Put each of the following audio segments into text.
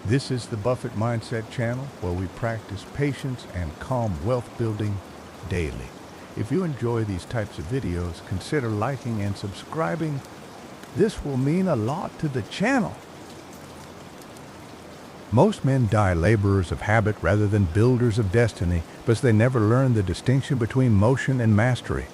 This is the Buffett Mindset channel where we practice patience and calm wealth building daily. If you enjoy these types of videos, consider liking and subscribing. This will mean a lot to the channel. Most men die laborers of habit rather than builders of destiny because they never learn the distinction between motion and mastery.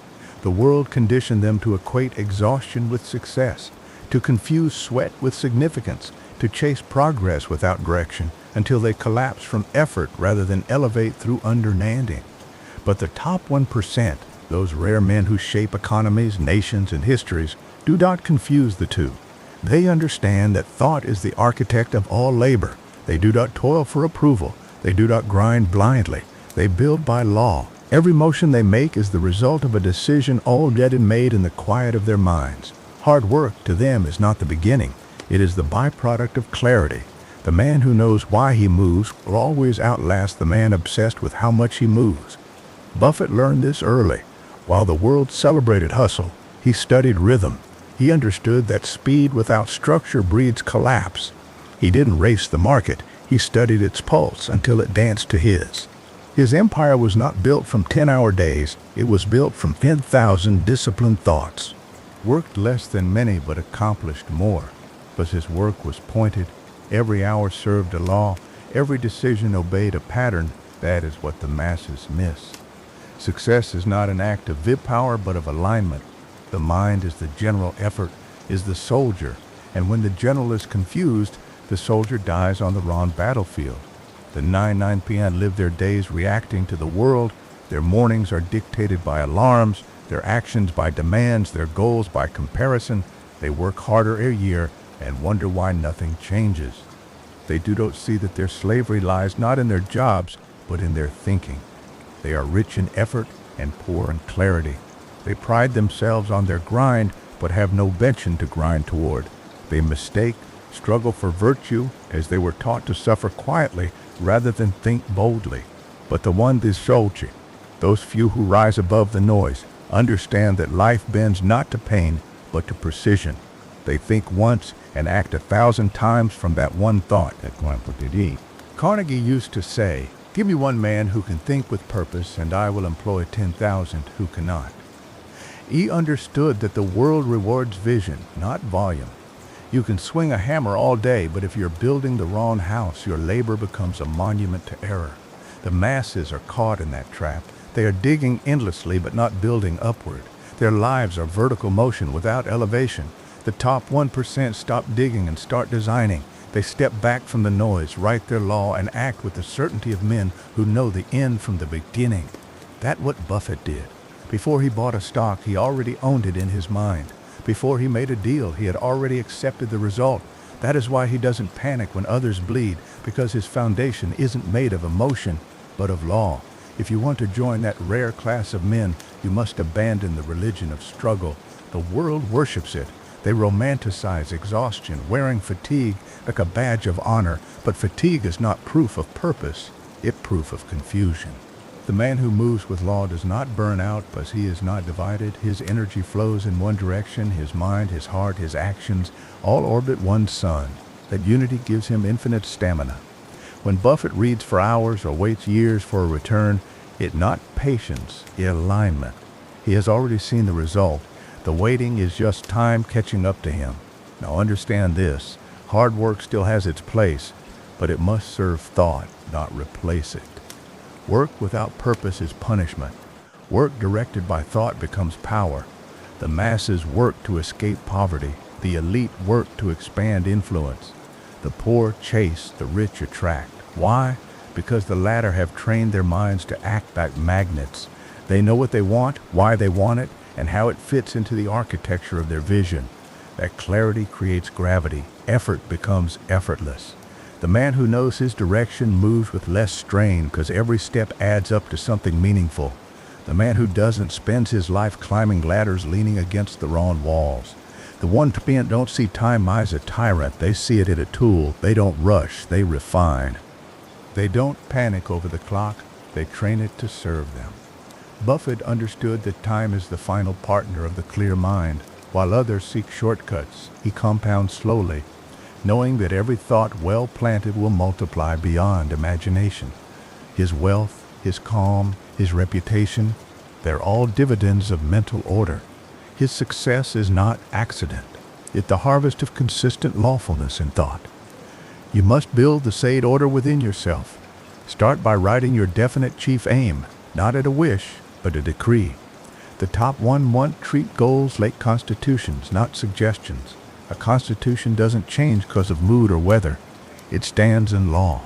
The world conditioned them to equate exhaustion with success, to confuse sweat with significance, to chase progress without direction until they collapse from effort rather than elevate through understanding. But the top 1%, those rare men who shape economies, nations, and histories, do not confuse the two. They understand that thought is the architect of all labor. They do not toil for approval. They do not grind blindly. They build by law. Every motion they make is the result of a decision already made in the quiet of their minds. Hard work to them is not the beginning. It is the byproduct of clarity. The man who knows why he moves will always outlast the man obsessed with how much he moves. Buffett learned this early. While the world celebrated hustle, he studied rhythm. He understood that speed without structure breeds collapse. He didn't race the market. He studied its pulse until it danced to his. His empire was not built from 10-hour days. It was built from 10,000 disciplined thoughts. Worked less than many but accomplished more, because his work was pointed. Every hour served a law. Every decision obeyed a pattern. That is what the masses miss. Success is not an act of willpower but of alignment. The mind is the general, effort is the soldier, and when the general is confused, the soldier dies on the wrong battlefield. The 9 p.m. live their days reacting to the world. Their mornings are dictated by alarms, their actions by demands, their goals by comparison. They work harder every year and wonder why nothing changes. They do not see that their slavery lies not in their jobs, but in their thinking. They are rich in effort and poor in clarity. They pride themselves on their grind, but have no bench to grind toward. They mistake, struggle for virtue, as they were taught to suffer quietly rather than think boldly. But the one is soldier. Those few who rise above the noise understand that life bends not to pain, but to precision. They think once and act 1,000 times from that one thought. Carnegie used to say, "Give me one man who can think with purpose, and I will employ 10,000 who cannot." He understood that the world rewards vision, not volume. You can swing a hammer all day, but if you're building the wrong house, your labor becomes a monument to error. The masses are caught in that trap. They are digging endlessly but not building upward. Their lives are vertical motion without elevation. The top 1% stop digging and start designing. They step back from the noise, write their law, and act with the certainty of men who know the end from the beginning. That's what Buffett did. Before he bought a stock, he already owned it in his mind. Before he made a deal, he had already accepted the result. That is why he doesn't panic when others bleed, because his foundation isn't made of emotion, but of law. If you want to join that rare class of men, you must abandon the religion of struggle. The world worships it. They romanticize exhaustion, wearing fatigue like a badge of honor, but fatigue is not proof of purpose, it's proof of confusion. The man who moves with law does not burn out because he is not divided. His energy flows in one direction. His mind, his heart, his actions all orbit one sun. That unity gives him infinite stamina. When Buffett reads for hours or waits years for a return, it's not patience, it's alignment. He has already seen the result. The waiting is just time catching up to him. Now understand this, hard work still has its place, but it must serve thought, not replace it. Work without purpose is punishment. Work directed by thought becomes power. The masses work to escape poverty. The elite work to expand influence. The poor chase, the rich attract. Why? Because the latter have trained their minds to act like magnets. They know what they want, why they want it, and how it fits into the architecture of their vision. That clarity creates gravity. Effort becomes effortless. The man who knows his direction moves with less strain because every step adds up to something meaningful. The man who doesn't spends his life climbing ladders leaning against the wrong walls. The 1% don't see time as a tyrant. They see it as a tool. They don't rush. They refine. They don't panic over the clock. They train it to serve them. Buffett understood that time is the final partner of the clear mind. While others seek shortcuts, he compounds slowly. knowing that every thought well planted will multiply beyond imagination. His wealth, his calm, his reputation, they're all dividends of mental order. His success is not accident. It's the harvest of consistent lawfulness in thought. You must build the sade order within yourself. Start by writing your definite chief aim, not at a wish, but a decree. The top one want treat goals like constitutions, not suggestions. A constitution doesn't change because of mood or weather. It stands in law.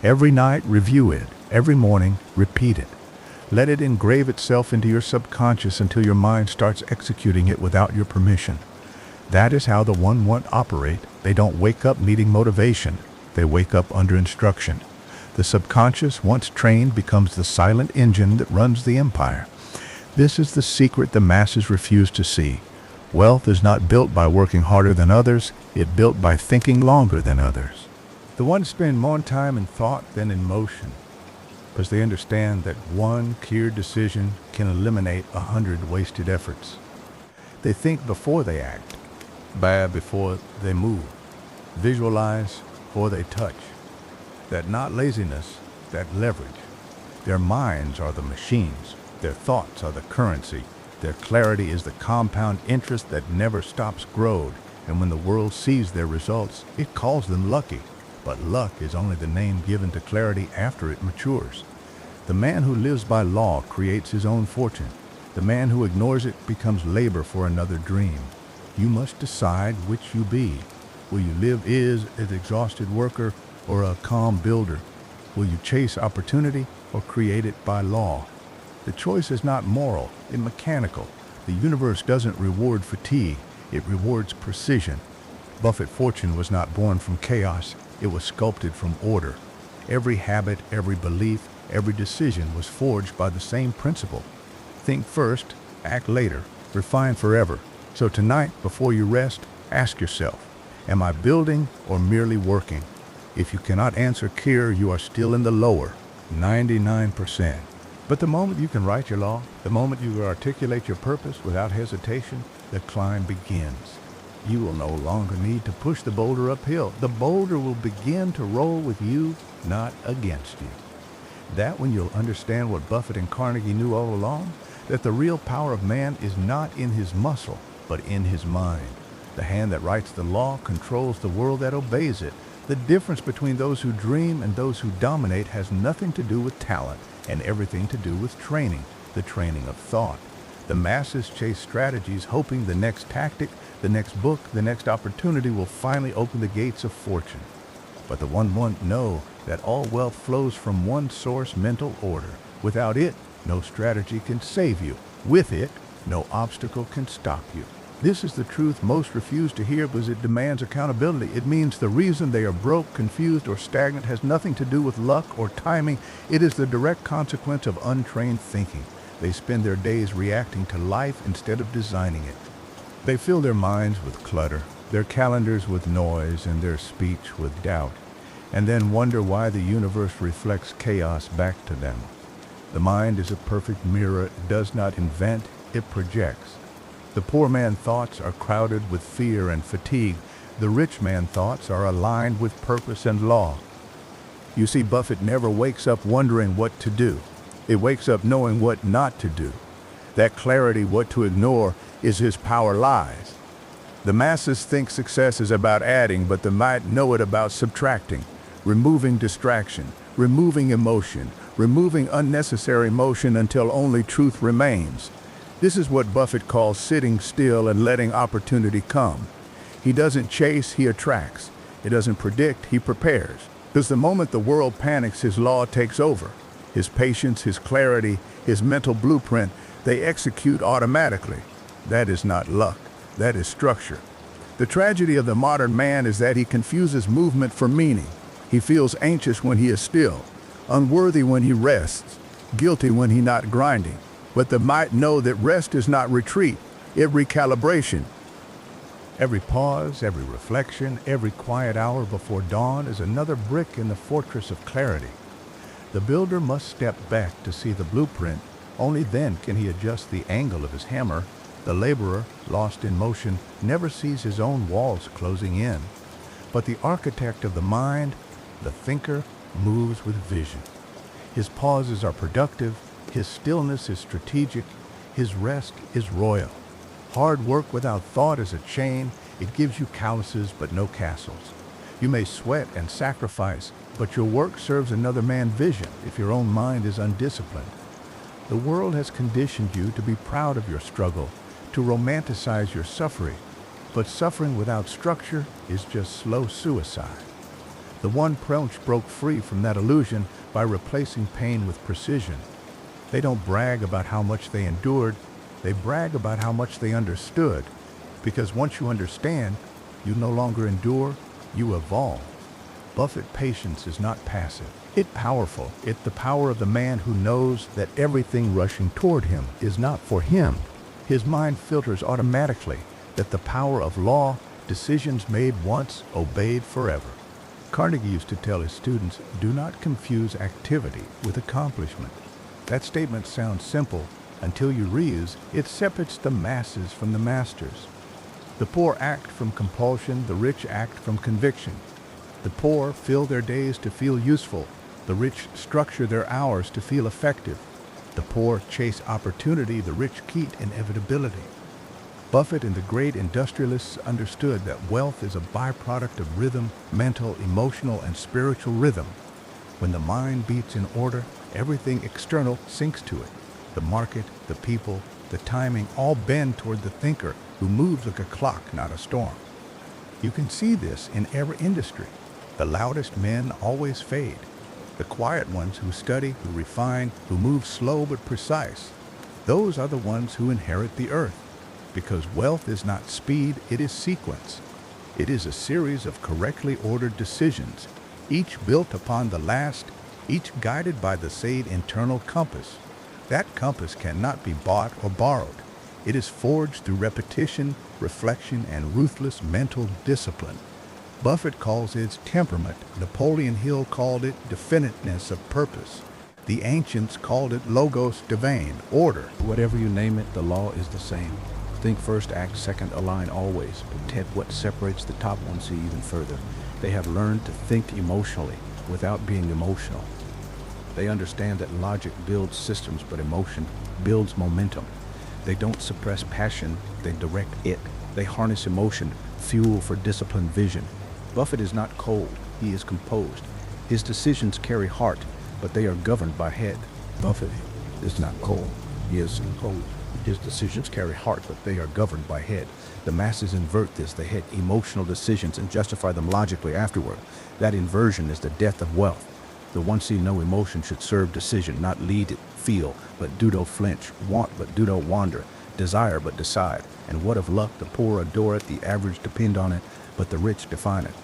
Every night, review it. Every morning, repeat it. Let it engrave itself into your subconscious until your mind starts executing it without your permission. That is how the one want operate. They don't wake up needing motivation. They wake up under instruction. The subconscious, once trained, becomes the silent engine that runs the empire. This is the secret the masses refuse to see. Wealth is not built by working harder than others. It's built by thinking longer than others. The ones spend more time in thought than in motion, because they understand that one clear decision can eliminate 100 wasted efforts. They think before they act, bad before they move, visualize before they touch. That not laziness, that leverage. Their minds are the machines. Their thoughts are the currency. Their clarity is the compound interest that never stops growing. And when the world sees their results, it calls them lucky. But luck is only the name given to clarity after it matures. The man who lives by law creates his own fortune. The man who ignores it becomes labor for another dream. You must decide which you be. Will you live as an exhausted worker or a calm builder? Will you chase opportunity or create it by law? The choice is not moral, it's mechanical. The universe doesn't reward fatigue, it rewards precision. Buffett's fortune was not born from chaos, it was sculpted from order. Every habit, every belief, every decision was forged by the same principle. Think first, act later, refine forever. So tonight, before you rest, ask yourself, am I building or merely working? If you cannot answer clear, you are still in the lower, 99%. But the moment you can write your law, the moment you articulate your purpose without hesitation, the climb begins. You will no longer need to push the boulder uphill. The boulder will begin to roll with you, not against you. That when you'll understand what Buffett and Carnegie knew all along, that the real power of man is not in his muscle, but in his mind. The hand that writes the law controls the world that obeys it. The difference between those who dream and those who dominate has nothing to do with talent and everything to do with training, the training of thought. The masses chase strategies hoping the next tactic, the next book, the next opportunity will finally open the gates of fortune. But the one know that all wealth flows from one source, mental order. Without it, no strategy can save you. With it, no obstacle can stop you. This is the truth most refuse to hear because it demands accountability. It means the reason they are broke, confused, or stagnant has nothing to do with luck or timing. It is the direct consequence of untrained thinking. They spend their days reacting to life instead of designing it. They fill their minds with clutter, their calendars with noise, and their speech with doubt, and then wonder why the universe reflects chaos back to them. The mind is a perfect mirror. It does not invent, it projects. The poor man's thoughts are crowded with fear and fatigue. The rich man's thoughts are aligned with purpose and law. You see, Buffett never wakes up wondering what to do. It wakes up knowing what not to do. That clarity, what to ignore, is his power lies. The masses think success is about adding, but they might know it about subtracting, removing distraction, removing emotion, removing unnecessary motion until only truth remains. This is what Buffett calls sitting still and letting opportunity come. He doesn't chase, he attracts. He doesn't predict, he prepares. Because the moment the world panics, his law takes over. His patience, his clarity, his mental blueprint, they execute automatically. That is not luck, that is structure. The tragedy of the modern man is that he confuses movement for meaning. He feels anxious when he is still, unworthy when he rests, guilty when he not grinding. But they might know that rest is not retreat, it's recalibration. Every pause, every reflection, every quiet hour before dawn is another brick in the fortress of clarity. The builder must step back to see the blueprint. Only then can he adjust the angle of his hammer. The laborer, lost in motion, never sees his own walls closing in. But the architect of the mind, the thinker, moves with vision. His pauses are productive, his stillness is strategic, his rest is royal. Hard work without thought is a chain. It gives you calluses but no castles. You may sweat and sacrifice, but your work serves another man's vision if your own mind is undisciplined. The world has conditioned you to be proud of your struggle, to romanticize your suffering, but suffering without structure is just slow suicide. The one Prunch broke free from that illusion by replacing pain with precision. They don't brag about how much they endured, they brag about how much they understood, because once you understand, you no longer endure, you evolve. Buffett patience is not passive. It's powerful. It's the power of the man who knows that everything rushing toward him is not for him. His mind filters automatically that the power of law, decisions made once, obeyed forever. Carnegie used to tell his students, do not confuse activity with accomplishment. That statement sounds simple until you realize it separates the masses from the masters. The poor act from compulsion, the rich act from conviction. The poor fill their days to feel useful. The rich structure their hours to feel effective. The poor chase opportunity, the rich keep inevitability. Buffett and the great industrialists understood that wealth is a byproduct of rhythm, mental, emotional, and spiritual rhythm. When the mind beats in order, everything external sinks to it. The market, the people, the timing all bend toward the thinker who moves like a clock, not a storm. You can see this in every industry. The loudest men always fade. The quiet ones who study, who refine, who move slow but precise, those are the ones who inherit the earth. Because wealth is not speed, it is sequence. It is a series of correctly ordered decisions, each built upon the last, each guided by the same internal compass. That compass cannot be bought or borrowed. It is forged through repetition, reflection, and ruthless mental discipline. Buffett calls it temperament. Napoleon Hill called it definiteness of purpose. The ancients called it logos divine, order. Whatever you name it, the law is the same. Think first, act second, align always. But Ted, what separates the top 1C even further? They have learned to think emotionally without being emotional. They understand that logic builds systems, but emotion builds momentum. They don't suppress passion, they direct it. They harness emotion, fuel for disciplined vision. Buffett is not cold, he is composed. His decisions carry heart, but they are governed by head. Buffett is not cold, he is composed. His decisions carry heart, but they are governed by head. The masses invert this. They hit emotional decisions and justify them logically afterward. That inversion is the death of wealth. The 1C no emotion should serve decision, not lead it, feel, but do no flinch, want, but do no wander, desire, but decide. And what of luck? The poor adore it, the average depend on it, but the rich define it.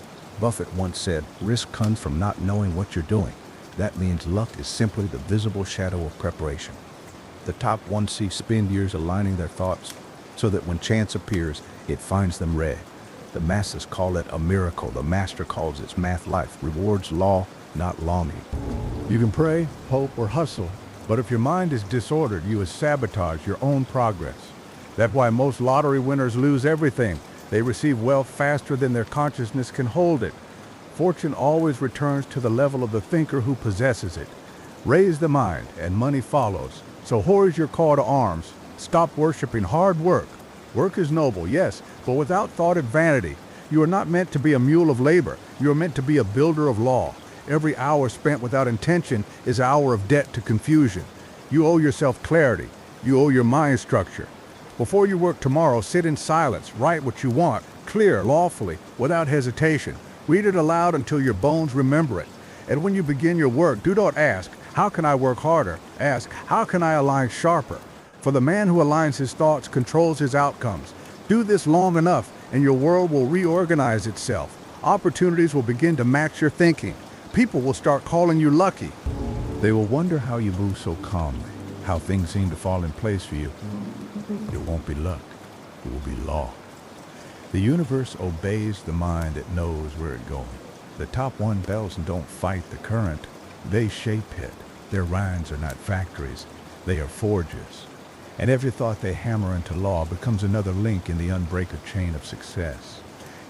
Buffett once said, risk comes from not knowing what you're doing. That means luck is simply the visible shadow of preparation. The top 1C spend years aligning their thoughts so that when chance appears, it finds them ready. The masses call it a miracle. The master calls it math life. Rewards law, not longing. You can pray, hope, or hustle, but if your mind is disordered, you will sabotage your own progress. That's why most lottery winners lose everything. They receive wealth faster than their consciousness can hold it. Fortune always returns to the level of the thinker who possesses it. Raise the mind, and money follows. So here's your call to arms. Stop worshiping hard work. Work is noble, yes, but without thought and vanity. You are not meant to be a mule of labor. You are meant to be a builder of law. Every hour spent without intention is an hour of debt to confusion. You owe yourself clarity. You owe your mind structure. Before you work tomorrow, sit in silence. Write what you want, clear, lawfully, without hesitation. Read it aloud until your bones remember it. And when you begin your work, do not ask, how can I work harder? Ask, how can I align sharper? For the man who aligns his thoughts controls his outcomes. Do this long enough, and your world will reorganize itself. Opportunities will begin to match your thinking. People will start calling you lucky. They will wonder how you move so calmly, how things seem to fall in place for you. It won't be luck. It will be law. The universe obeys the mind that knows where it's going. The top 1 bells don't fight the current. They shape it. Their minds are not factories. They are forges. And every thought they hammer into law becomes another link in the unbreaker chain of success.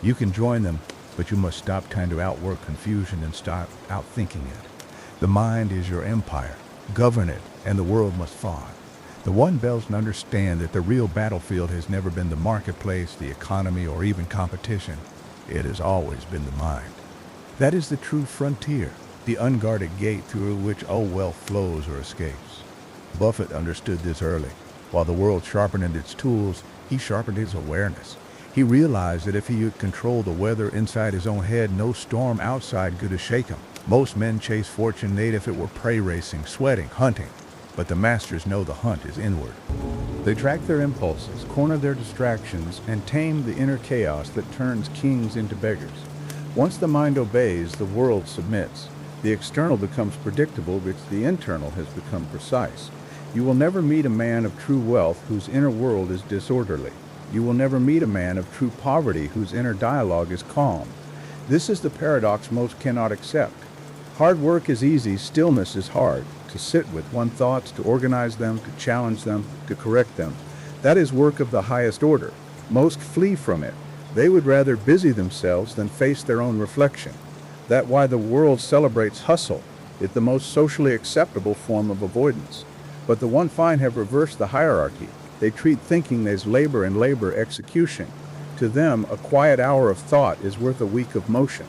You can join them but you must stop trying to outwork confusion and start outthinking it. The mind is your empire. Govern it, and the world must follow. The one doesn't understand that the real battlefield has never been the marketplace, the economy, or even competition. It has always been the mind. That is the true frontier, the unguarded gate through which all wealth flows or escapes. Buffett understood this early. While the world sharpened its tools, he sharpened his awareness. He realized that if he could control the weather inside his own head, no storm outside could shake him. Most men chase fortune made if it were prey racing, sweating, hunting. But the masters know the hunt is inward. They track their impulses, corner their distractions, and tame the inner chaos that turns kings into beggars. Once the mind obeys, the world submits. The external becomes predictable because the internal has become precise. You will never meet a man of true wealth whose inner world is disorderly. You will never meet a man of true poverty whose inner dialogue is calm. This is the paradox most cannot accept. Hard work is easy, stillness is hard. To sit with one's thoughts, to organize them, to challenge them, to correct them. That is work of the highest order. Most flee from it. They would rather busy themselves than face their own reflection. That's why the world celebrates hustle. It's the most socially acceptable form of avoidance. But the one fine have reversed the hierarchy. They treat thinking as labor and labor execution. To them, a quiet hour of thought is worth a week of motion.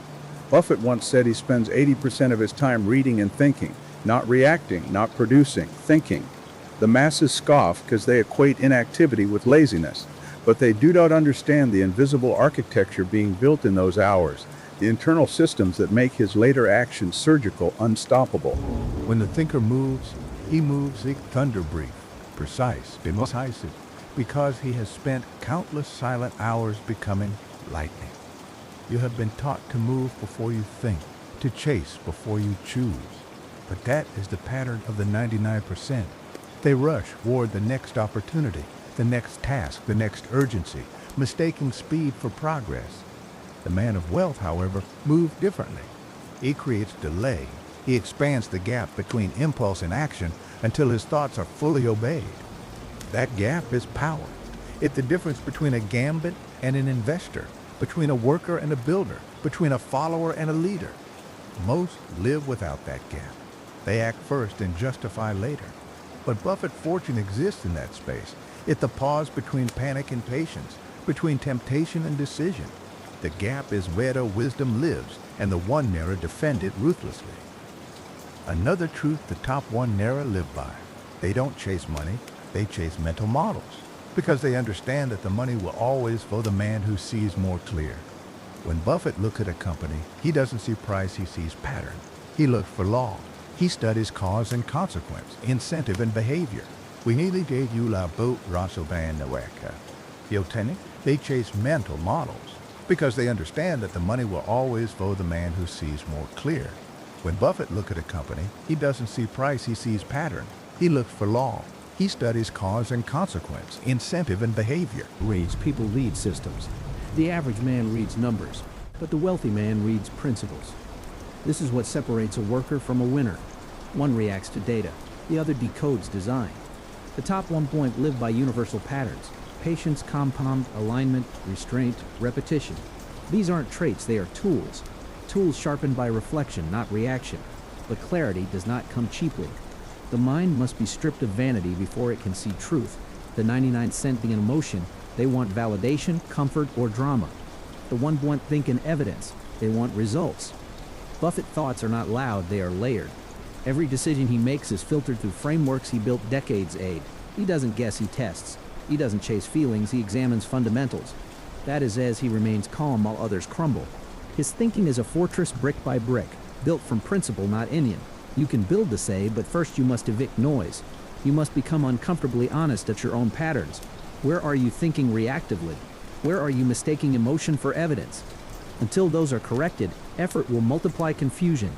Buffett once said he spends 80% of his time reading and thinking, not reacting, not producing, thinking. The masses scoff because they equate inactivity with laziness, but they do not understand the invisible architecture being built in those hours, the internal systems that make his later actions surgical, unstoppable. When the thinker moves, he moves like thunder brief, precise, decisive, because he has spent countless silent hours becoming lightning. You have been taught to move before you think, to chase before you choose. But that is the pattern of the 99%. They rush toward the next opportunity, the next task, the next urgency, mistaking speed for progress. The man of wealth, however, moves differently. He creates delay. He expands the gap between impulse and action until his thoughts are fully obeyed. That gap is power. It's the difference between a gambit and an investor, between a worker and a builder, between a follower and a leader. Most live without that gap. They act first and justify later. But Buffett's fortune exists in that space. It's the pause between panic and patience, between temptation and decision. The gap is where the wisdom lives, and the one narrow defend it ruthlessly. Another truth the top one narrow live by. They don't chase money, they chase mental models, because they understand that the money will always follow the man who sees more clear. When Buffett looks at a company, he doesn't see price, he sees pattern. He looks for law. He studies cause and consequence, incentive and behavior. We nearly gave you la boat Ransoban Nawaka. Yoteni, they chase mental models because they understand that the money will always follow the man who sees more clear. When Buffett looks at a company, he doesn't see price, he sees pattern. He looks for law. He studies cause and consequence, incentive and behavior. Reads people lead systems. The average man reads numbers, but the wealthy man reads principles. This is what separates a worker from a winner. One reacts to data, the other decodes design. The top 1% live by universal patterns: patience, compound, alignment, restraint, repetition. These aren't traits, they are tools. Tools sharpened by reflection, not reaction. But clarity does not come cheaply. The mind must be stripped of vanity before it can see truth. The 99% think in emotion, they want validation, comfort, or drama. The 1% think in evidence, they want results. Buffett's thoughts are not loud, they are layered. Every decision he makes is filtered through frameworks he built decades ago. He doesn't guess, he tests. He doesn't chase feelings, he examines fundamentals. That is as he remains calm while others crumble. His thinking is a fortress brick by brick, built from principle, not Indian. You can build the say, but first you must evict noise. You must become uncomfortably honest at your own patterns. Where are you thinking reactively? Where are you mistaking emotion for evidence? Until those are corrected, effort will multiply confusion.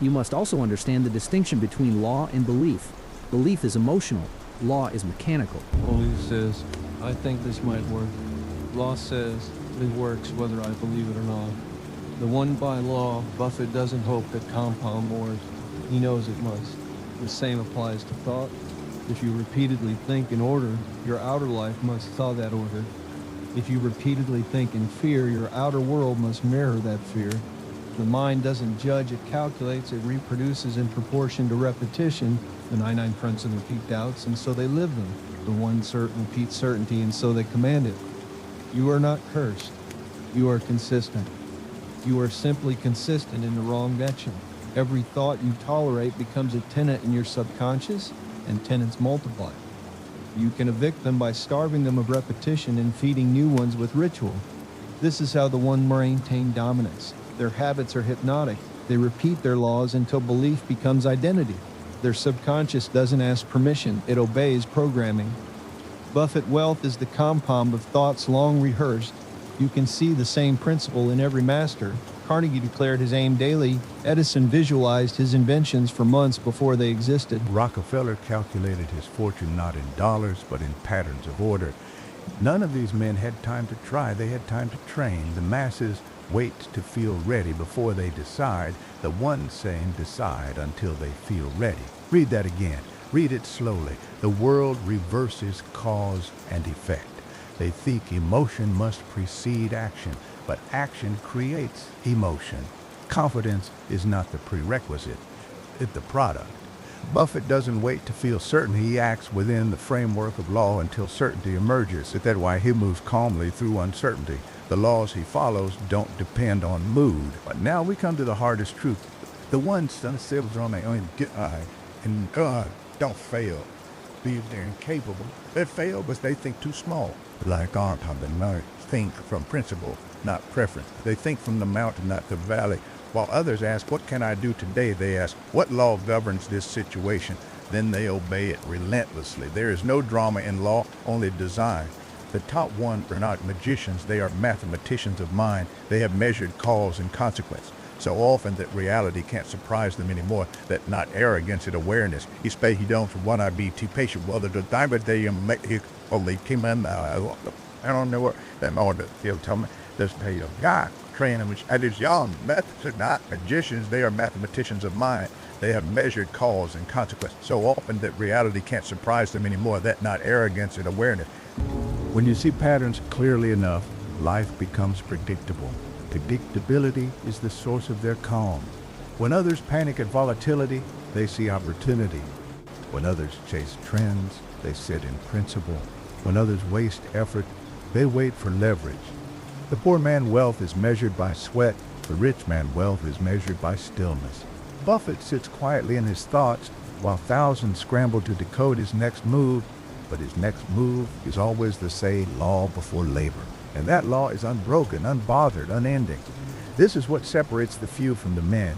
You must also understand the distinction between law and belief. Belief is emotional, law is mechanical. Belief says, I think this might work. Law says, it works whether I believe it or not. The one by law, Buffett doesn't hope that compound more. He knows it must. The same applies to thought. If you repeatedly think in order, your outer life must thaw that order. If you repeatedly think in fear, your outer world must mirror that fear. The mind doesn't judge, it calculates, it reproduces in proportion to repetition. The 99 fronts and repeat doubts, and so they live them. The one certain repeats certainty, and so they command it. You are not cursed. You are consistent. You are simply consistent in the wrong direction. Every thought you tolerate becomes a tenant in your subconscious, and tenants multiply. You can evict them by starving them of repetition and feeding new ones with ritual. This is how the one maintain dominance. Their habits are hypnotic. They repeat their laws until belief becomes identity. Their subconscious doesn't ask permission, it obeys programming. Buffett wealth is the compound of thoughts long rehearsed. You can see the same principle in every master. Carnegie declared his aim daily. Edison visualized his inventions for months before they existed. Rockefeller calculated his fortune not in dollars, but in patterns of order. None of these men had time to try, they had time to train. The masses wait to feel ready before they decide. The ones saying decide until they feel ready. Read that again. Read it slowly. The world reverses cause and effect. They think emotion must precede action, but action creates emotion. Confidence is not the prerequisite, it's the product. Buffett doesn't wait to feel certain. He acts within the framework of law until certainty emerges. That's why he moves calmly through uncertainty. The laws he follows don't depend on mood. But now we come to the hardest truth. The ones that sails on their own and don't fail. They're incapable. They fail because they think too small. Like Arndt, they think from principle, not preference. They think from the mountain, not the valley. While others ask, what can I do today? They ask, what law governs this situation? Then they obey it relentlessly. There is no drama in law, only design. The top ones are not magicians, they are mathematicians of mind. They have measured cause and consequence. So often that reality can't surprise them anymore, that not arrogance and awareness. He spake, he don't want to be too patient. Well, the time but they only came in, I don't know what that order, he'll tell me, this pay God, train them, and it's young methods are not magicians, they are mathematicians of mind. They have measured cause and consequence. So often that reality can't surprise them anymore, that not arrogance and awareness. When you see patterns clearly enough, life becomes predictable. Predictability is the source of their calm. When others panic at volatility, they see opportunity. When others chase trends, they sit in principle. When others waste effort, they wait for leverage. The poor man's wealth is measured by sweat. The rich man's wealth is measured by stillness. Buffett sits quietly in his thoughts while thousands scramble to decode his next move, but his next move is always the same law before labor. And that law is unbroken, unbothered, unending. This is what separates the few from the men.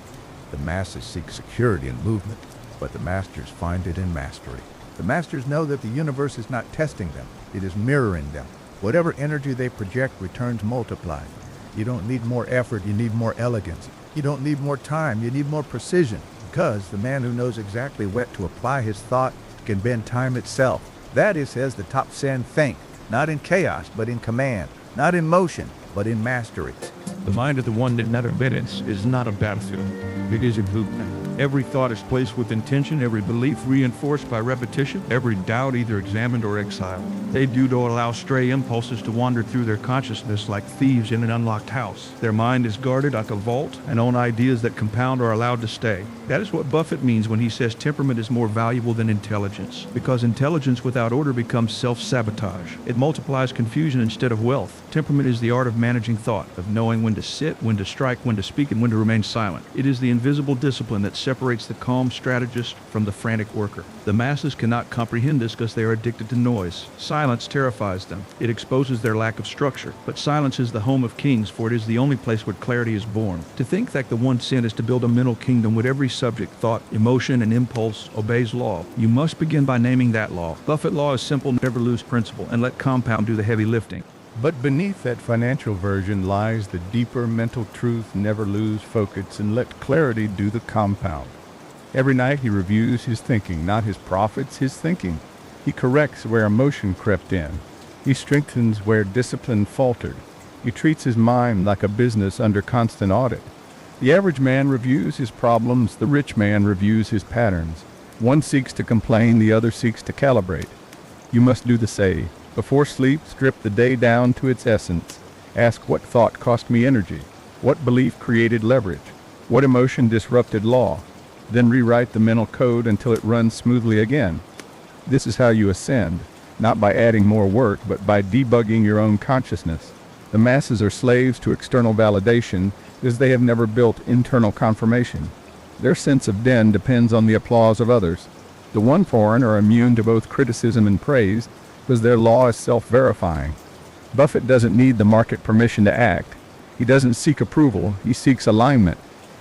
The masses seek security in movement, but the masters find it in mastery. The masters know that the universe is not testing them, it is mirroring them. Whatever energy they project returns multiplied. You don't need more effort, you need more elegance. You don't need more time, you need more precision. Because the man who knows exactly what to apply his thought can bend time itself. That is, says the top sen, think, not in chaos, but in command. Not in motion, but in mastery. The mind of the one that never bids is not a battlefield. It is a blueprint. Every thought is placed with intention, every belief reinforced by repetition, every doubt either examined or exiled. They do not allow stray impulses to wander through their consciousness like thieves in an unlocked house. Their mind is guarded like a vault, and own ideas that compound are allowed to stay. That is what Buffett means when he says temperament is more valuable than intelligence, because intelligence without order becomes self-sabotage. It multiplies confusion instead of wealth. Temperament is the art of managing thought, of knowing when to sit, when to strike, when to speak, and when to remain silent. It is the invisible discipline that separates the calm strategist from the frantic worker. The masses cannot comprehend this because they are addicted to noise. Silence terrifies them. It exposes their lack of structure. But silence is the home of kings, for it is the only place where clarity is born. To think that the one sin is to build a mental kingdom with every subject, thought, emotion, and impulse obeys law. You must begin by naming that law. Buffett law is simple, never lose principle, and let compound do the heavy lifting. But beneath that financial version lies the deeper mental truth, never lose focus and let clarity do the compound. Every night he reviews his thinking, not his profits, his thinking. He corrects where emotion crept in. He strengthens where discipline faltered. He treats his mind like a business under constant audit. The average man reviews his problems, the rich man reviews his patterns. One seeks to complain, the other seeks to calibrate. You must do the same. Before sleep, strip the day down to its essence. Ask what thought cost me energy, what belief created leverage, what emotion disrupted law. Then rewrite the mental code until it runs smoothly again. This is how you ascend, not by adding more work, but by debugging your own consciousness. The masses are slaves to external validation because they have never built internal confirmation. Their sense of den depends on the applause of others. The one foreign are immune to both criticism and praise because their law is self-verifying. Buffett doesn't need the market permission to act. He doesn't seek approval, he seeks alignment.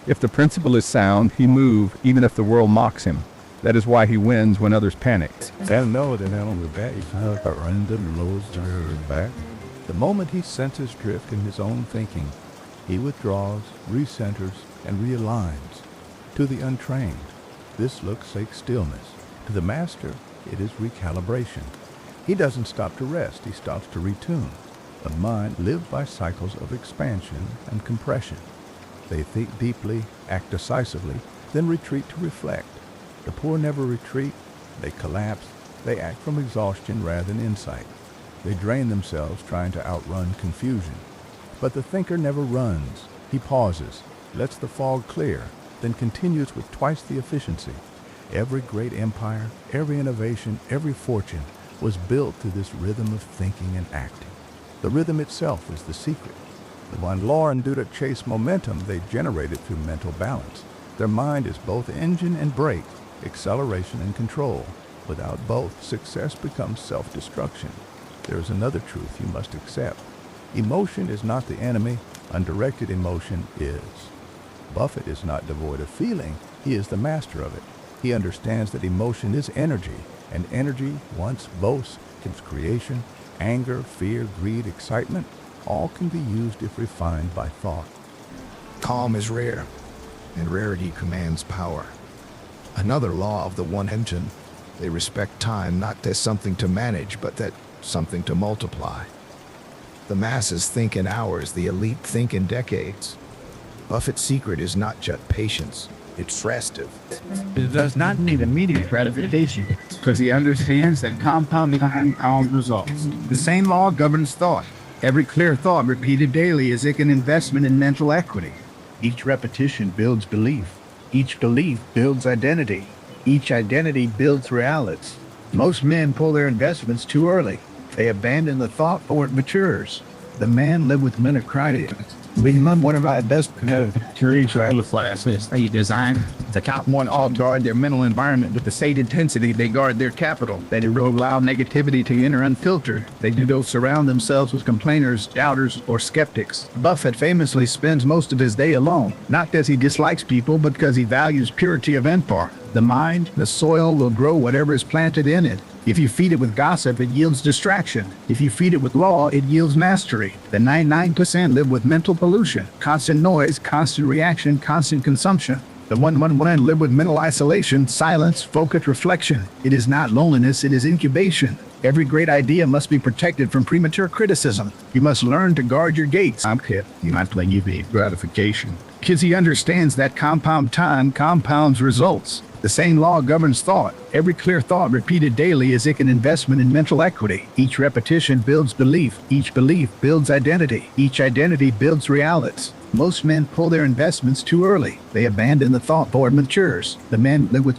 If the principle is sound, he moves even if the world mocks him. That is why he wins when others panic. They'll know that on the back, random lows are back. The moment he senses drift in his own thinking, he withdraws, recenters, and realigns. To the untrained, this looks like stillness. To the master, it is recalibration. He doesn't stop to rest, he stops to retune. The mind lives by cycles of expansion and compression. They think deeply, act decisively, then retreat to reflect. The poor never retreat, they collapse, they act from exhaustion rather than insight. They drain themselves trying to outrun confusion. But the thinker never runs. He pauses, lets the fog clear, then continues with twice the efficiency. Every great empire, every innovation, every fortune was built through this rhythm of thinking and acting. The rhythm itself is the secret. When law and duty chase momentum, they generate it through mental balance. Their mind is both engine and brake, acceleration and control. Without both, success becomes self-destruction. There is another truth you must accept. Emotion is not the enemy, undirected emotion is. Buffett is not devoid of feeling, he is the master of it. He understands that emotion is energy, and energy, once boasts, gives creation, anger, fear, greed, excitement. All can be used if refined by thought. Calm is rare, and rarity commands power. Another law of the one engine, they respect time not as something to manage, but as something to multiply. The masses think in hours, the elite think in decades. Buffett's secret is not just patience, it's restive. It does not need immediate gratification because he understands that compounding compounds results. The same law governs thought. Every clear thought repeated daily is like an investment in mental equity. Each repetition builds belief. Each belief builds identity. Each identity builds realities. Most men pull their investments too early. They abandon the thought before it matures. The man lived with menocritia. One of our best classes. They design the top one all guard their mental environment with the same intensity they guard their capital. They do allow negativity to enter unfiltered. They do not surround themselves with complainers, doubters, or skeptics. Buffett famously spends most of his day alone, not because he dislikes people, but because he values purity of import. The mind, the soil, will grow whatever is planted in it. If you feed it with gossip, it yields distraction. If you feed it with law, it yields mastery. The 99% live with mental pollution, constant noise, constant reaction, constant consumption. The 1% live with mental isolation, silence, focused reflection. It is not loneliness, it is incubation. Every great idea must be protected from premature criticism. You must learn to guard your gates. You might play gratification. Because he understands that compound time compounds results. The same law governs thought. Every clear thought repeated daily is like an investment in mental equity. Each repetition builds belief. Each belief builds identity. Each identity builds realities. Most men pull their investments too early. They abandon the thought before it matures. The men live with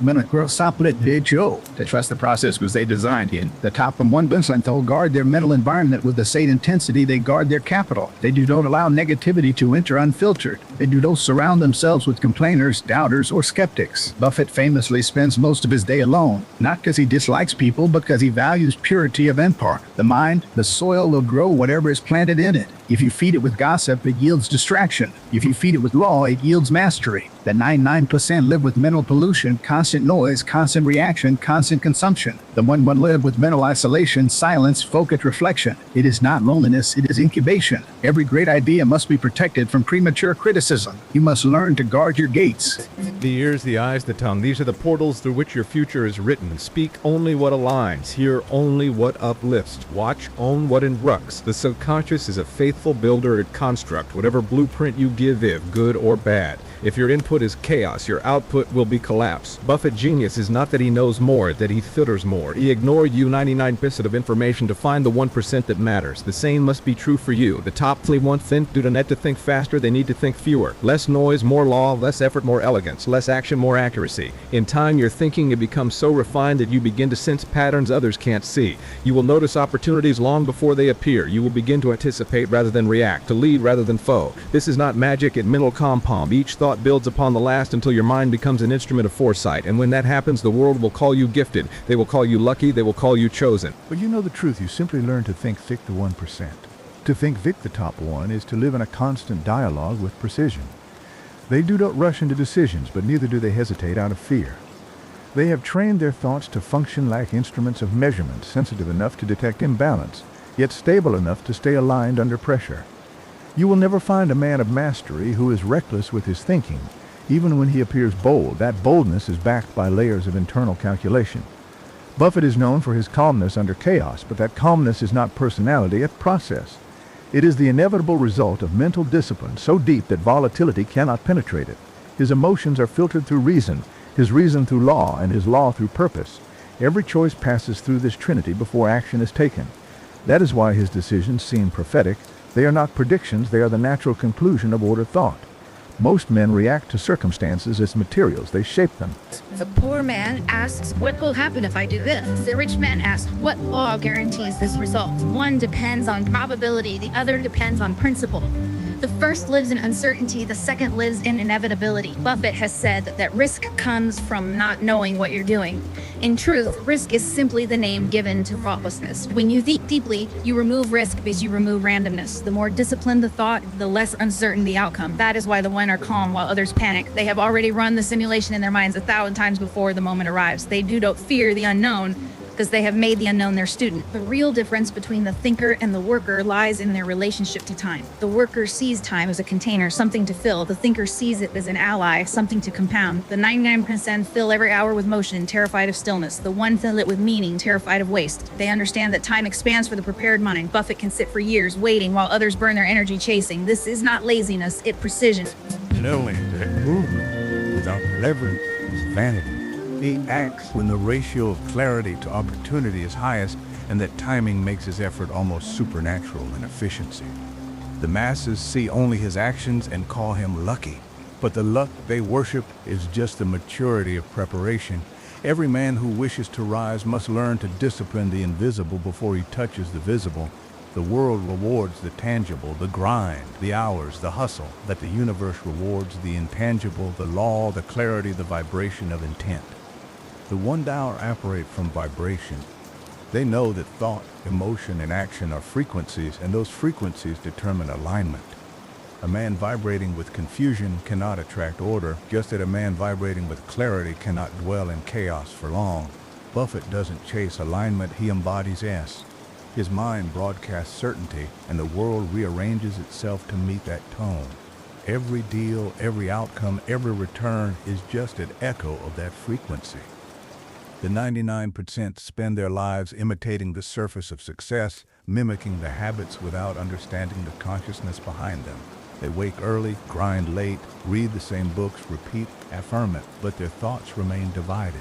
They trust the process because they designed it. The top from 1% guard their mental environment with the same intensity they guard their capital. They do not allow negativity to enter unfiltered. They do not surround themselves with complainers, doubters, or skeptics. Buffett famously spends most of his day alone, not because he dislikes people, but because he values purity of import. The mind, the soil, will grow whatever is planted in it. If you feed it with gossip, it yields distraction. If you feed it with law, it yields mastery. The 99% live with mental pollution, constant noise, constant reaction, constant consumption. The 1% live with mental isolation, silence, focused reflection. It is not loneliness, it is incubation. Every great idea must be protected from premature criticism. You must learn to guard your gates. The ears, the eyes, the tongue, these are the portals through which your future is written. Speak only what aligns, hear only what uplifts, watch only what instructs. The subconscious is a faithful builder at construct, whatever blueprint you give it, good or bad. If your input input is chaos, your output will be collapse. Buffett genius is not that he knows more, that he filters more. He ignored you 99% of information to find the 1% that matters. The same must be true for you. The top 3 want think do not to think faster, they need to think fewer. Less noise, more law, less effort, more elegance, less action, more accuracy. In time, your thinking becomes so refined that you begin to sense patterns others can't see. You will notice opportunities long before they appear. You will begin to anticipate rather than react, to lead rather than foe. This is not magic, it's mental compound. Each thought builds upon the last until your mind becomes an instrument of foresight. And when that happens, the world will call you gifted. They will call you lucky. They will call you chosen. But you know the truth. You simply learn to think thick the 1%. To think thick the top 1 is to live in a constant dialogue with precision. They do not rush into decisions, but neither do they hesitate out of fear. They have trained their thoughts to function like instruments of measurement, sensitive enough to detect imbalance, yet stable enough to stay aligned under pressure. You will never find a man of mastery who is reckless with his thinking. Even when he appears bold, that boldness is backed by layers of internal calculation. Buffett is known for his calmness under chaos, but that calmness is not personality, it's process. It is the inevitable result of mental discipline so deep that volatility cannot penetrate it. His emotions are filtered through reason, his reason through law, and his law through purpose. Every choice passes through this trinity before action is taken. That is why his decisions seem prophetic. They are not predictions, they are the natural conclusion of ordered thought. Most men react to circumstances as materials. They shape them. The poor man asks, what will happen if I do this? The rich man asks, what law guarantees this result? One depends on probability, the other depends on principle. The first lives in uncertainty, the second lives in inevitability. Buffett has said that risk comes from not knowing what you're doing. In truth, risk is simply the name given to thoughtlessness. When you think deeply, you remove risk because you remove randomness. The more disciplined the thought, the less uncertain the outcome. That is why the one are calm while others panic. They have already run the simulation in their minds 1,000 times before the moment arrives. They do not fear the unknown, because they have made the unknown their student. The real difference between the thinker and the worker lies in their relationship to time. The worker sees time as a container, something to fill. The thinker sees it as an ally, something to compound. The 99% fill every hour with motion, terrified of stillness. The one fill it with meaning, terrified of waste. They understand that time expands for the prepared mind. Buffett can sit for years waiting while others burn their energy chasing. This is not laziness, it's precision. Knowing that movement without leverage is vanity. He acts when the ratio of clarity to opportunity is highest, and that timing makes his effort almost supernatural in efficiency. The masses see only his actions and call him lucky, but the luck they worship is just the maturity of preparation. Every man who wishes to rise must learn to discipline the invisible before he touches the visible. The world rewards the tangible, the grind, the hours, the hustle, but the universe rewards the intangible, the law, the clarity, the vibration of intent. The one Tao operate from vibration. They know that thought, emotion, and action are frequencies, and those frequencies determine alignment. A man vibrating with confusion cannot attract order, just as a man vibrating with clarity cannot dwell in chaos for long. Buffett doesn't chase alignment, he embodies S. His mind broadcasts certainty, and the world rearranges itself to meet that tone. Every deal, every outcome, every return is just an echo of that frequency. The 99% spend their lives imitating the surface of success, mimicking the habits without understanding the consciousness behind them. They wake early, grind late, read the same books, repeat, affirm it, but their thoughts remain divided.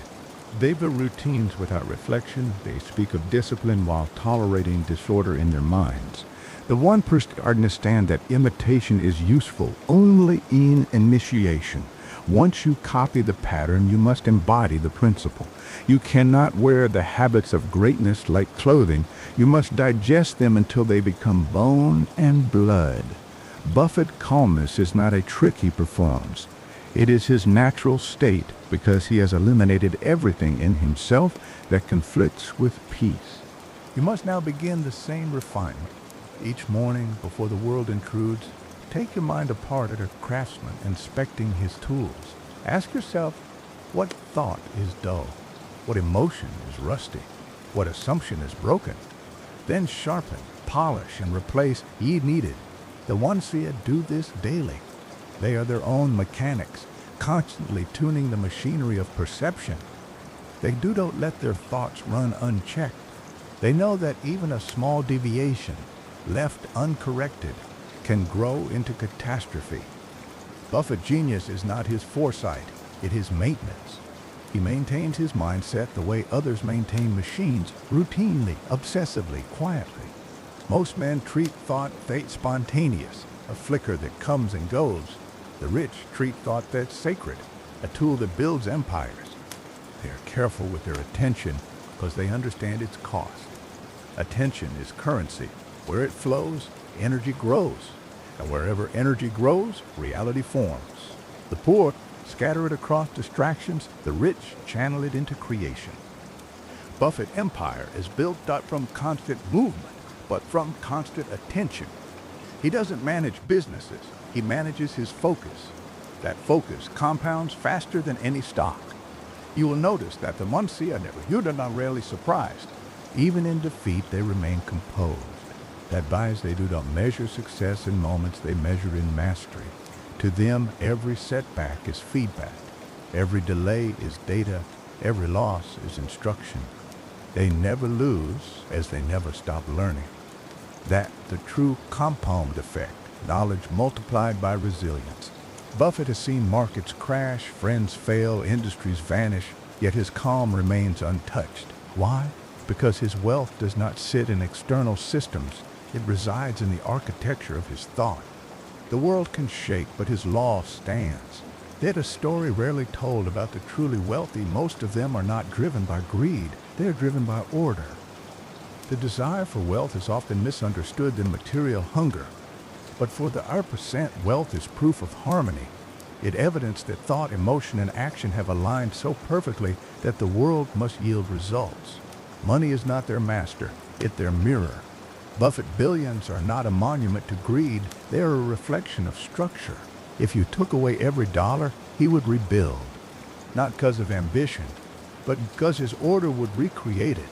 They build routines without reflection. They speak of discipline while tolerating disorder in their minds. The 1% understand that imitation is useful only in initiation. Once you copy the pattern, you must embody the principle. You cannot wear the habits of greatness like clothing. You must digest them until they become bone and blood. Buffett calmness is not a trick he performs. It is his natural state because he has eliminated everything in himself that conflicts with peace. You must now begin the same refinement. Each morning, before the world intrudes, take your mind apart at a craftsman inspecting his tools. Ask yourself, what thought is dull? What emotion is rusty? What assumption is broken? Then sharpen, polish, and replace ye needed. The ones said do this daily. They are their own mechanics, constantly tuning the machinery of perception. They do not let their thoughts run unchecked. They know that even a small deviation, left uncorrected, can grow into catastrophe. Buffett's genius is not his foresight, it is maintenance. He maintains his mindset the way others maintain machines, routinely, obsessively, quietly. Most men treat thought spontaneous, a flicker that comes and goes. The rich treat thought that's sacred, a tool that builds empires. They are careful with their attention because they understand its cost. Attention is currency. Where it flows, energy grows. And wherever energy grows, reality forms. The poor scatter it across distractions, the rich channel it into creation. Buffett's empire is built not from constant movement, but from constant attention. He doesn't manage businesses, he manages his focus. That focus compounds faster than any stock. You will notice that the Monsieur are not rarely surprised. Even in defeat, they remain composed. That bias they do not measure success in moments, they measure in mastery. To them, every setback is feedback. Every delay is data. Every loss is instruction. They never lose as they never stop learning. That the true compound effect, knowledge multiplied by resilience. Buffett has seen markets crash, friends fail, industries vanish, yet his calm remains untouched. Why? Because his wealth does not sit in external systems. It resides in the architecture of his thought. The world can shake, but his law stands. Yet a story rarely told about the truly wealthy, most of them are not driven by greed. They are driven by order. The desire for wealth is often misunderstood than material hunger. But for the % wealth is proof of harmony. It evidences that thought, emotion, and action have aligned so perfectly that the world must yield results. Money is not their master, it their mirror. Buffett billions are not a monument to greed, they are a reflection of structure. If you took away every dollar, he would rebuild. Not because of ambition, but because his order would recreate it.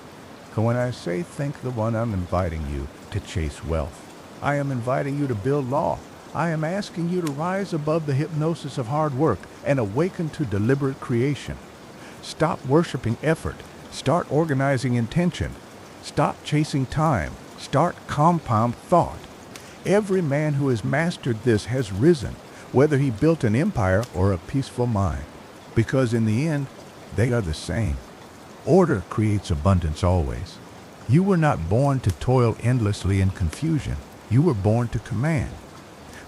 So when I say think the one, I'm inviting you to chase wealth. I am inviting you to build law. I am asking you to rise above the hypnosis of hard work and awaken to deliberate creation. Stop worshiping effort. Start organizing intention. Stop chasing time. Start compound thought. Every man who has mastered this has risen, whether he built an empire or a peaceful mind, because in the end, they are the same. Order creates abundance always. You were not born to toil endlessly in confusion. You were born to command.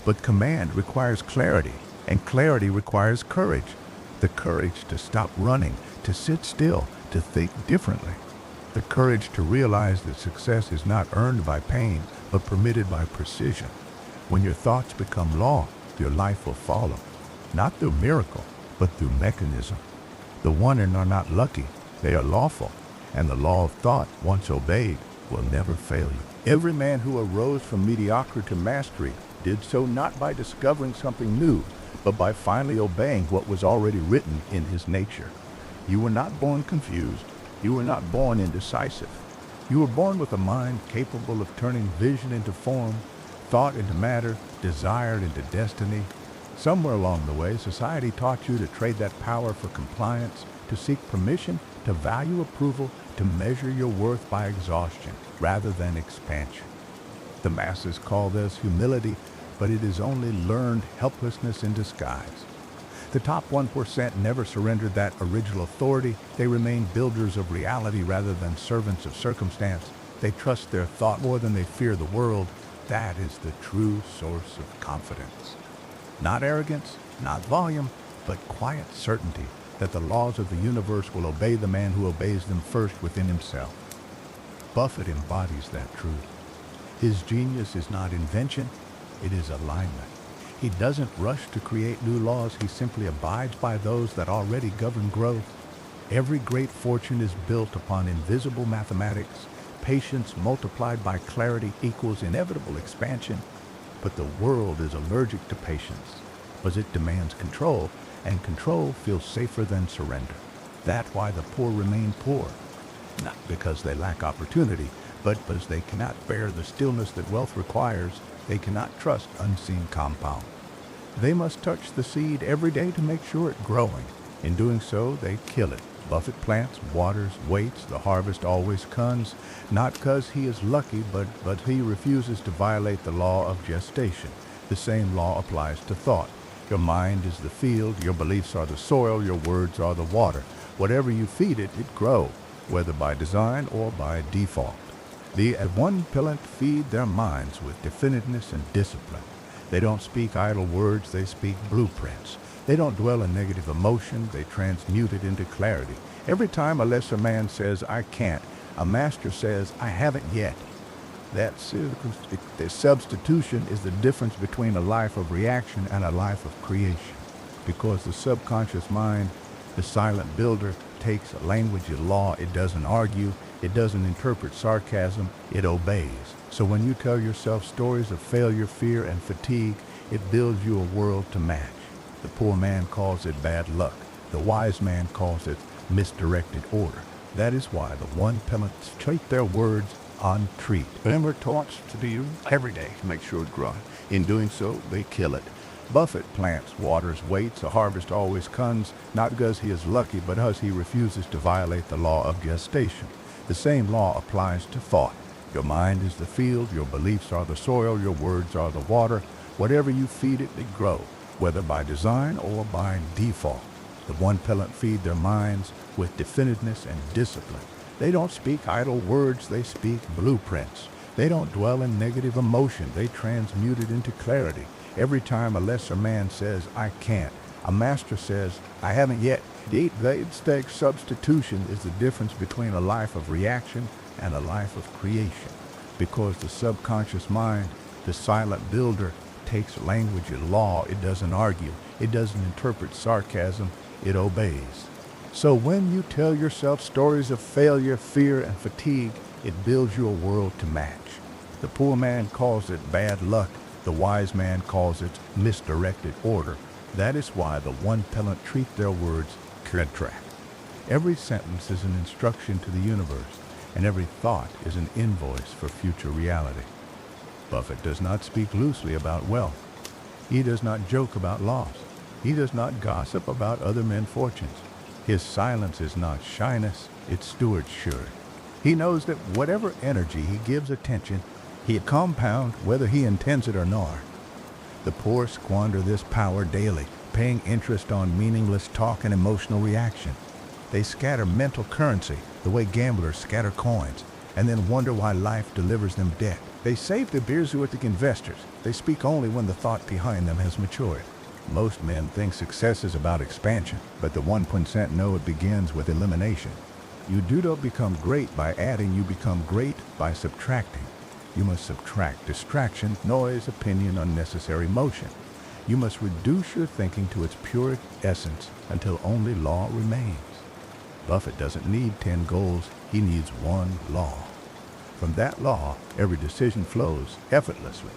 But command requires clarity, and clarity requires courage. The courage to stop running, to sit still, to think differently. The courage to realize that success is not earned by pain, but permitted by precision. When your thoughts become law, your life will follow. Not through miracle, but through mechanism. The one are not lucky, they are lawful. And the law of thought, once obeyed, will never fail you. Every man who arose from mediocrity to mastery did so not by discovering something new, but by finally obeying what was already written in his nature. You were not born confused. You were not born indecisive. You were born with a mind capable of turning vision into form, thought into matter, desire into destiny. Somewhere along the way, society taught you to trade that power for compliance, to seek permission, to value approval, to measure your worth by exhaustion rather than expansion. The masses call this humility, but it is only learned helplessness in disguise. The top 1% never surrendered that original authority. They remain builders of reality rather than servants of circumstance. They trust their thought more than they fear the world. That is the true source of confidence. Not arrogance, not volume, but quiet certainty that the laws of the universe will obey the man who obeys them first within himself. Buffett embodies that truth. His genius is not invention, it is alignment. He doesn't rush to create new laws, he simply abides by those that already govern growth. Every great fortune is built upon invisible mathematics. Patience multiplied by clarity equals inevitable expansion. But the world is allergic to patience, because it demands control, and control feels safer than surrender. That's why the poor remain poor. Not because they lack opportunity, but because they cannot bear the stillness that wealth requires. They cannot trust unseen compound. They must touch the seed every day to make sure it's growing. In doing so, they kill it. Buffett plants, waters, waits. The harvest always comes, not because he is lucky, but he refuses to violate the law of gestation. The same law applies to thought. Your mind is the field, your beliefs are the soil, your words are the water. Whatever you feed it, it grows, whether by design or by default. The one pellant feed their minds with definiteness and discipline. They don't speak idle words, they speak blueprints. They don't dwell in negative emotion, they transmute it into clarity. Every time a lesser man says, I can't, a master says, I haven't yet. The substitution is the difference between a life of reaction and a life of creation. Because the subconscious mind, the silent builder, takes a language of law. It doesn't argue, it doesn't interpret sarcasm, it obeys. So when you tell yourself stories of failure, fear, and fatigue, it builds you a world to match. The poor man calls it bad luck. The wise man calls it misdirected order. That is why the one pellets treat their words on treat. Remember, talks to you every day to make sure it grows. In doing so, they kill it. Buffett plants, waters, waits. A harvest always comes, not because he is lucky, but because he refuses to violate the law of gestation. The same law applies to thought. Your mind is the field, your beliefs are the soil, your words are the water. Whatever you feed it, it grows, whether by design or by default. The one pellet feed their minds with definiteness and discipline. They don't speak idle words, they speak blueprints. They don't dwell in negative emotion, they transmute it into clarity. Every time a lesser man says, I can't, a master says, I haven't yet. The eight substitution is the difference between a life of reaction and a life of creation. Because the subconscious mind, the silent builder, takes language of law. It doesn't argue. It doesn't interpret sarcasm. It obeys. So when you tell yourself stories of failure, fear, and fatigue, it builds you a world to match. The poor man calls it bad luck. The wise man calls it misdirected order. That is why the one pellet treat their words contract. Every sentence is an instruction to the universe, and every thought is an invoice for future reality. Buffett does not speak loosely about wealth. He does not joke about loss. He does not gossip about other men's fortunes. His silence is not shyness, it's stewardship. He knows that whatever energy he gives attention, he compounds whether he intends it or not. The poor squander this power daily, paying interest on meaningless talk and emotional reaction. They scatter mental currency the way gamblers scatter coins, and then wonder why life delivers them debt. They save the beerzoitic investors. They speak only when the thought behind them has matured. Most men think success is about expansion, but the 1% know it begins with elimination. You do not become great by adding, you become great by subtracting. You must subtract distraction, noise, opinion, unnecessary motion. You must reduce your thinking to its pure essence until only law remains. Buffett doesn't need 10 goals, he needs one law. From that law, every decision flows effortlessly.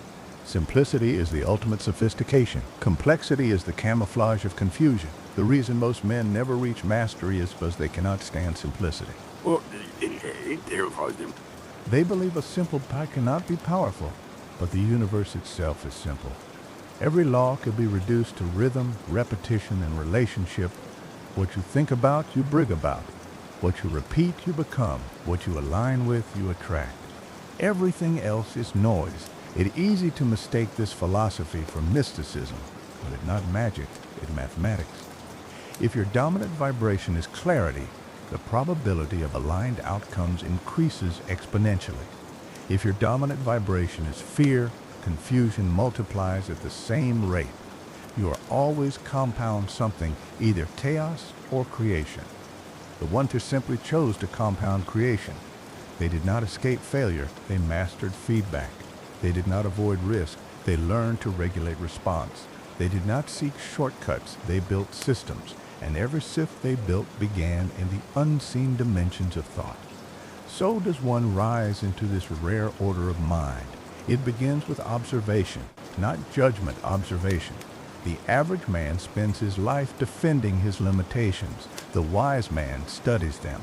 Simplicity is the ultimate sophistication. Complexity is the camouflage of confusion. The reason most men never reach mastery is because they cannot stand simplicity. They believe a simple pie cannot be powerful, but the universe itself is simple. Every law could be reduced to rhythm, repetition, and relationship. What you think about, you bring about. What you repeat, you become. What you align with, you attract. Everything else is noise. It's easy to mistake this philosophy for mysticism, but it's not magic, it's mathematics. If your dominant vibration is clarity, the probability of aligned outcomes increases exponentially. If your dominant vibration is fear, confusion multiplies at the same rate. You are always compound something, either chaos or creation. The Ones simply chose to compound creation. They did not escape failure, they mastered feedback. They did not avoid risk, they learned to regulate response. They did not seek shortcuts, they built systems, and every sift they built began in the unseen dimensions of thought. So does one rise into this rare order of mind. It begins with observation, not judgment, observation. The average man spends his life defending his limitations. The wise man studies them.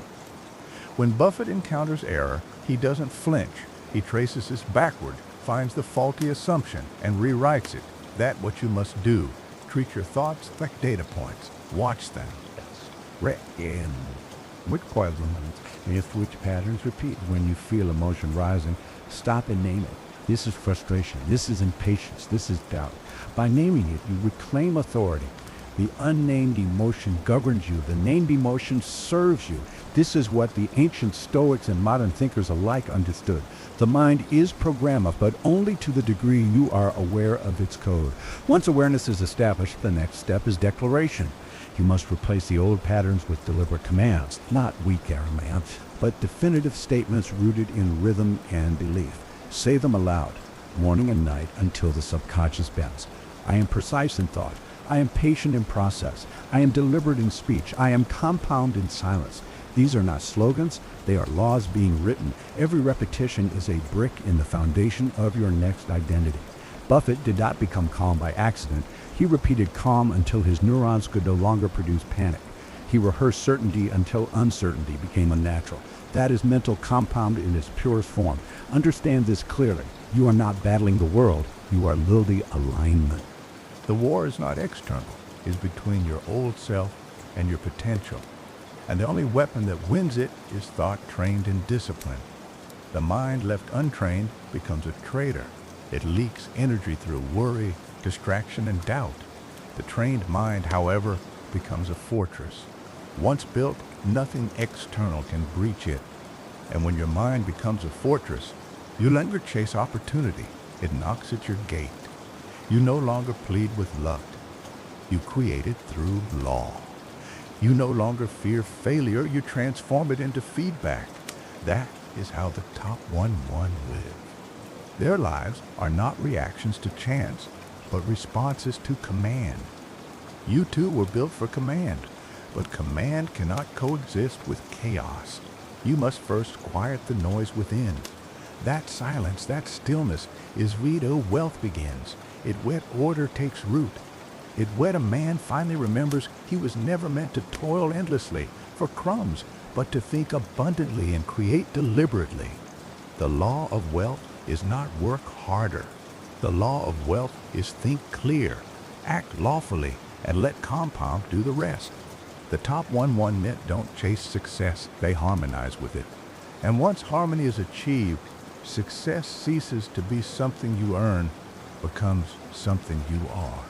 When Buffett encounters error, he doesn't flinch. He traces this backward, finds the faulty assumption, and rewrites it. That's what you must do. Treat your thoughts like data points. Watch them. If which patterns repeat when you feel emotion rising, stop and name it. This is frustration. This is impatience. This is doubt. By naming it, you reclaim authority. The unnamed emotion governs you. The named emotion serves you. This is what the ancient Stoics and modern thinkers alike understood. The mind is programmable, but only to the degree you are aware of its code. Once awareness is established, the next step is declaration. You must replace the old patterns with deliberate commands, not weak commands, but definitive statements rooted in rhythm and belief. Say them aloud, morning and night, until the subconscious bends. I am precise in thought. I am patient in process. I am deliberate in speech. I am compound in silence. These are not slogans. They are laws being written. Every repetition is a brick in the foundation of your next identity. Buffett did not become calm by accident. He repeated calm until his neurons could no longer produce panic. He rehearsed certainty until uncertainty became unnatural. That is mental compound in its purest form. Understand this clearly. You are not battling the world. You are literally alignment. The war is not external. It is between your old self and your potential. And the only weapon that wins it is thought trained in discipline. The mind left untrained becomes a traitor. It leaks energy through worry, distraction, and doubt. The trained mind, however, becomes a fortress. Once built, nothing external can breach it. And when your mind becomes a fortress, you no longer chase opportunity. It knocks at your gate. You no longer plead with luck. You create it through law. You no longer fear failure. You transform it into feedback. That is how the top 1-1 live. Their lives are not reactions to chance, but responses to command. You too were built for command, but command cannot coexist with chaos. You must first quiet the noise within. That silence, that stillness, is where wealth begins. It where order takes root. It where a man finally remembers he was never meant to toil endlessly for crumbs, but to think abundantly and create deliberately. The law of wealth is not work harder. The law of wealth is think clear, act lawfully, and let compound do the rest. The top 1-1 net don't chase success, they harmonize with it. And once harmony is achieved, success ceases to be something you earn, becomes something you are.